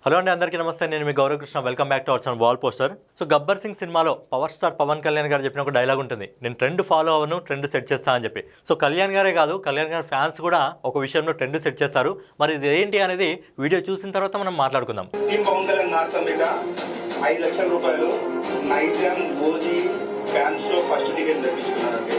Hello అండి, అందరికీ నమస్తే. నేను మీ గౌరవకృష్ణ. Welcome back to our channel wall poster. So Gabbar Singh సినిమాలో పవర్ స్టార్ పవన్ కళ్యాణ్ గారు చెప్పిన ఒక డైలాగ్ ఉంటుంది, నేను ట్రెండ్ ఫాలో అవ్వను, ట్రెండ్ సెట్ చేస్తా అని చెప్పి. సో కళ్యాణ్ గారే కాదు, కళ్యాణ్ గారి ఫ్యాన్స్ కూడా ఒక విషయంలో ట్రెండ్ సెట్ చేస్తారు. మరి ఇది ఏంటి అనేది వీడియో చూసిన తర్వాత మనం మాట్లాడుకుందాం. పవన్ కళ్యాణ్ నార్త్ అమెరికా 5 లక్షల రూపాయలు నైజాం ఓజీ ఫ్యాన్స్ లో ఫస్ట్ టికెట్ దక్కించుకున్నారండి.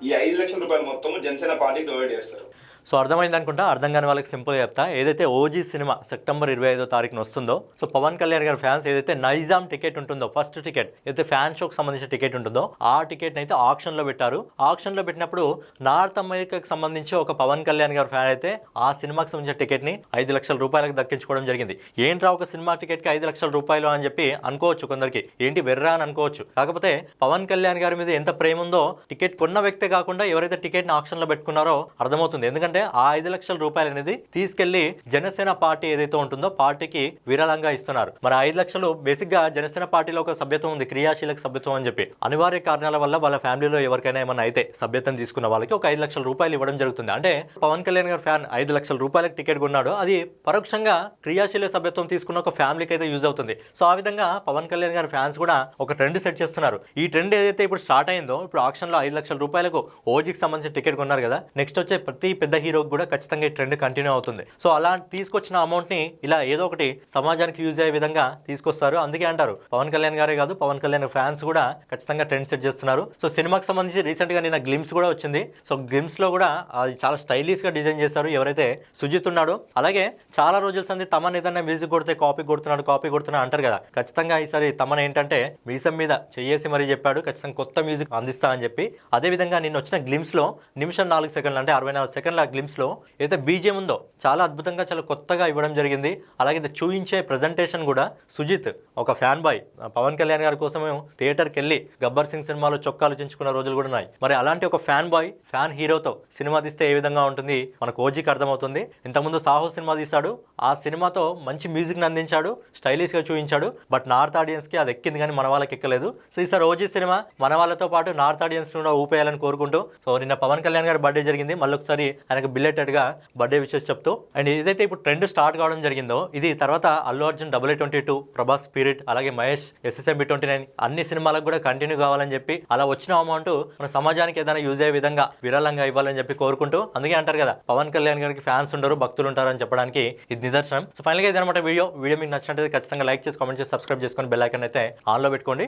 ఈ 5 లక్షల రూపాయలు మొత్తం జనసేన పార్టీకి డొనేట్ చేస్తారు. సో అర్థమైంది అనుకుంటా. అర్థం కాని వాళ్ళకి సింపుల్గా చెప్తా. ఏదైతే ఓజీ సినిమా సెప్టెంబర్ 25వ తారీఖున వస్తుందో, సో పవన్ కళ్యాణ్ గారి ఫ్యాన్స్ ఏదైతే నైజాం టికెట్ ఉంటుందో, ఫస్ట్ టికెట్ ఏదైతే ఫ్యాన్ షోకి సంబంధించిన టికెట్ ఉంటుందో, ఆ టికెట్ అయితే ఆప్షన్లో పెట్టారు. ఆప్షన్లో పెట్టినప్పుడు నార్త్ అమెరికాకి సంబంధించి ఒక పవన్ కళ్యాణ్ గారి ఫ్యాన్ అయితే ఆ సినిమాకి సంబంధించిన టికెట్ని 5 లక్షల రూపాయలకు దక్కించుకోవడం జరిగింది. ఏంట్రా ఒక సినిమా టికెట్కి 5 లక్షల రూపాయలు అని చెప్పి అనుకోవచ్చు కొందరికి, ఏంటి వెర్రా అని అనుకోవచ్చు. కాకపోతే పవన్ కళ్యాణ్ గారి మీద ఎంత ప్రేమ ఉందో టికెట్ కొన్న వ్యక్తే కాకుండా ఎవరైతే టికెట్ని ఆప్షన్లో పెట్టుకున్నారో అర్థమవుతుంది. ఎందుకంటే ఆ 5 లక్షల రూపాయలు అనేది తీసుకెళ్లి జనసేన పార్టీ ఏదైతే ఉంటుందో పార్టీకి విరాళంగా ఇస్తున్నారు. మరి 5 లక్షలు బేసిక్ గా జనసేన పార్టీలో ఒక సభ్యత్వం ఉంది, క్రియాశీలక సభ్యత్వం అని చెప్పి. అనివార్య కారణాల వల్ల వాళ్ళ ఫ్యామిలీలో ఎవరికైనా ఏమన్నా అయితే సభ్యత్వం తీసుకున్న వాళ్ళకి ఒక 5 లక్షల రూపాయలు ఇవ్వడం జరుగుతుంది. అంటే పవన్ కళ్యాణ్ గారి ఫ్యాన్ 5 లక్షల రూపాయలకు టికెట్ కొన్నాడు, అది పరోక్షంగా క్రియాశీలక సభ్యత్వం తీసుకున్న ఒక ఫ్యామిలీకి అయితే యూజ్ అవుతుంది. సో ఆ విధంగా పవన్ కళ్యాణ్ గారి ఫ్యాన్స్ కూడా ఒక ట్రెండ్ సెట్ చేస్తున్నారు. ఈ ట్రెండ్ ఏదైతే ఇప్పుడు స్టార్ట్ అయిందో, ఇప్పుడు ఆప్షన్ లో 5 లక్షల రూపాయలకు ఓజీకి సంబంధించిన టికెట్ కొన్నారు కదా, నెక్స్ట్ వచ్చే ప్రతి పెద్ద హీరోకి కూడా ఖచ్చితంగా ఈ ట్రెండ్ కంటిన్యూ అవుతుంది. సో అలా తీసుకొచ్చిన అమౌంట్ ని ఇలా ఏదో ఒకటి సమాజానికి యూజ్ అయ్యే విధంగా తీసుకొస్తారు. అందుకే అంటారు పవన్ కళ్యాణ్ గారే కాదు, పవన్ కళ్యాణ్ ఫ్యాన్స్ కూడా ఖచ్చితంగా ట్రెండ్ సెట్ చేస్తున్నారు. సో సినిమాకి సంబంధించి రీసెంట్ గా నిన్న గ్లిమ్స్ కూడా వచ్చింది. సో గ్లిమ్స్ లో కూడా అది చాలా స్టైలిష్ గా డిజైన్ చేస్తారు ఎవరైతే సుజిత్ ఉన్నాడో. అలాగే చాలా రోజుల సంది తమన్ ఏదైనా మ్యూజిక్ కొడితే కాపీ కొడుతున్నాడు అంటారు కదా, ఖచ్చితంగా ఈసారి తమన్ ఏంటంటే మీసం మీద చేసి మరీ చెప్పాడు, ఖచ్చితంగా కొత్త మ్యూజిక్ అందిస్తా అని చెప్పి. అదే విధంగా నిన్న వచ్చిన గ్లిమ్స్ లో నిమిషం 4 సెకండ్లు అంటే 64 సెకండ్ల గ్లిమ్స్ లో ఏదైతే బీజిఎం ఉందో చాలా అద్భుతంగా చాలా కొత్తగా ఇవ్వడం జరిగింది. అలాగే చూయించే ప్రజెంటేషన్ కూడా సుజిత్ ఒక ఫ్యాన్ బాయ్ పవన్ కళ్యాణ్ గారి కోసం థియేటర్కి వెళ్ళి గబ్బర్ సింగ్ సినిమాలో చొక్కాలు చించుకున్న రోజులు కూడా ఉన్నాయి. మరి అలాంటి ఒక ఫ్యాన్ బాయ్ ఫ్యాన్ హీరోతో సినిమా తీస్తే ఏ విధంగా ఉంటుంది మనకు ఓజీకి అర్థమవుతుంది. ఇంతకుముందు సాహో సినిమా తీశాడు, ఆ సినిమాతో మంచి మ్యూజిక్ని అందించాడు, స్టైలిష్గా చూపించాడు. బట్ నార్త్ ఆడియన్స్కి అది ఎక్కింది కానీ మన వాళ్ళకి ఎక్కలేదు. సో ఈసారి ఓజీ సినిమా మన వాళ్ళతో పాటు నార్త్ ఆడియన్స్ కూడా ఊపేయాలని కోరుకుంటూ, సో నిన్న పవన్ కళ్యాణ్ గారి బర్త్డే జరిగింది, మళ్ళీ ఒకసారి ఆయనకు బిల్లెటెడ్గా బర్త్డే విషెస్ చెప్తూ. అండ్ ఏదైతే ఇప్పుడు ట్రెండ్ స్టార్ట్ కావడం జరిగిందో, ఇది తర్వాత అల్లు అర్జున్ 22, ప్రభాస్ స్పిరిట్, అలాగే మహేష్ SSMB 29 అన్ని సినిమాలకు కూడా కంటిన్యూ కావాలని చెప్పి, అలా వచ్చిన అమౌంట్ మన సమాజానికి ఏదైనా యూజ్ అయ్యే విధంగా విరాళంగా ఇవ్వాలని చెప్పి కోరుకుంటూ. అందుకే అంటారు కదా పవన్ కళ్యాణ్ గారికి ఫ్యాన్స్ ఉండరు భక్తులు ఉంటారు అని చెప్పడానికి ఇది నిదర్శనం. సో ఫైనల్గా ఇదనమాట వీడియో మీకు నచ్చినట్లయితే ఖచ్చితంగా లైక్ చేసి, కామెంట్ చేసి, సబ్స్క్రైబ్ చేసుకొని బెల్ ఐకాన్ అయితే ఆన్లో పెట్టుకోండి.